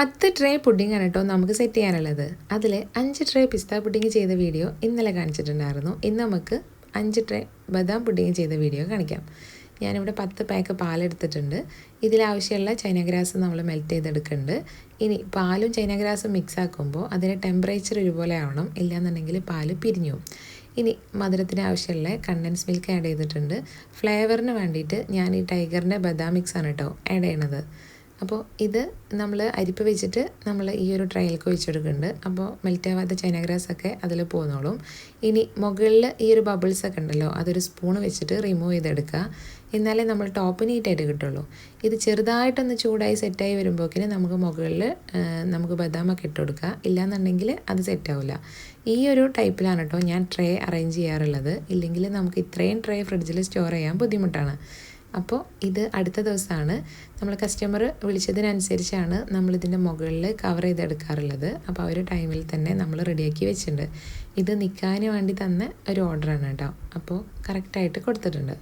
10 tray പുഡിങ്ങാണ് കേട്ടോ നമുക്ക് set ചെയ്യാനുള്ളത്. അതിൽ 5 ട്രേ പിസ്ത പുഡിങ് ചെയ്ത വീഡിയോ ഇന്നലെ കാണിച്ചിട്ടുണ്ടായിരുന്നു. ഇന്ന് നമുക്ക് 5 ട്രേ ബദാം പുഡിങ് ചെയ്ത വീഡിയോ കാണിക്കാം. ഞാനിവിടെ 10 പാക്ക് പാലെടുത്തിട്ടുണ്ട്. ഇതിലാവശ്യമുള്ള ചൈന ഗ്രാസ് നമ്മൾ മെൽറ്റ് ചെയ്തെടുക്കുന്നുണ്ട്. ഇനി പാലും ചൈന ഗ്രാസും മിക്സ് ആക്കുമ്പോൾ അതിൻ്റെ ടെമ്പറേച്ചർ ഒരുപോലെ ആവണം, ഇല്ലയെന്നുണ്ടെങ്കിൽ പാല് പിരിഞ്ഞു. ഇനി മധുരത്തിന് ആവശ്യമുള്ള കണ്ടൻസ് മിൽക്ക് ആഡ് ചെയ്തിട്ടുണ്ട്. ഫ്ലേവറിന് വേണ്ടിയിട്ട് ഞാൻ ഈ ടൈഗറിൻ്റെ ബദാം മിക്സാണ് കേട്ടോ ആഡ് ചെയ്യണത്. അപ്പോൾ ഇത് നമ്മൾ അരിപ്പ് വെച്ചിട്ട് നമ്മൾ ഈ ഒരു ട്രയലിലേക്ക് ഒഴിച്ചെടുക്കുന്നുണ്ട്. അപ്പോൾ മെൽറ്റാവാത്ത ചൈന ഗ്രാസൊക്കെ അതിൽ പോന്നോളും. ഇനി മുകളിൽ ഈ ഒരു ബബിൾസൊക്കെ ഉണ്ടല്ലോ, അതൊരു സ്പൂൺ വെച്ചിട്ട് റിമൂവ് ചെയ്തെടുക്കുക. എന്നാലേ നമ്മൾ ടോപ്പ് നീറ്റായിട്ട് കിട്ടുള്ളൂ. ഇത് ചെറുതായിട്ടൊന്ന് ചൂടായി സെറ്റായി വരുമ്പോഴേക്കിന് നമുക്ക് മുകളിൽ നമുക്ക് ബദാമൊക്കെ ഇട്ട് കൊടുക്കുക. ഇല്ലയെന്നുണ്ടെങ്കിൽ അത് സെറ്റാവില്ല. ഈ ഒരു ടൈപ്പിലാണ് കേട്ടോ ഞാൻ ട്രേ അറേഞ്ച് ചെയ്യാറുള്ളത്. ഇല്ലെങ്കിൽ നമുക്ക് ഇത്രയും ട്രേ ഫ്രിഡ്ജിൽ സ്റ്റോർ ചെയ്യാൻ ബുദ്ധിമുട്ടാണ്. അപ്പോൾ ഇത് അടുത്ത ദിവസമാണ് നമ്മൾ കസ്റ്റമർ വിളിച്ചതിനനുസരിച്ചാണ് നമ്മളിതിൻ്റെ മുകളിൽ കവർ ചെയ്തെടുക്കാറുള്ളത്. അപ്പോൾ ആ ഒരു ടൈമിൽ തന്നെ നമ്മൾ റെഡിയാക്കി വെച്ചിട്ടുണ്ട്. ഇത് നിൽക്കാൻ വേണ്ടി തന്ന ഒരു ഓർഡറാണ് കേട്ടോ. അപ്പോൾ കറക്റ്റായിട്ട് കൊടുത്തിട്ടുണ്ട്.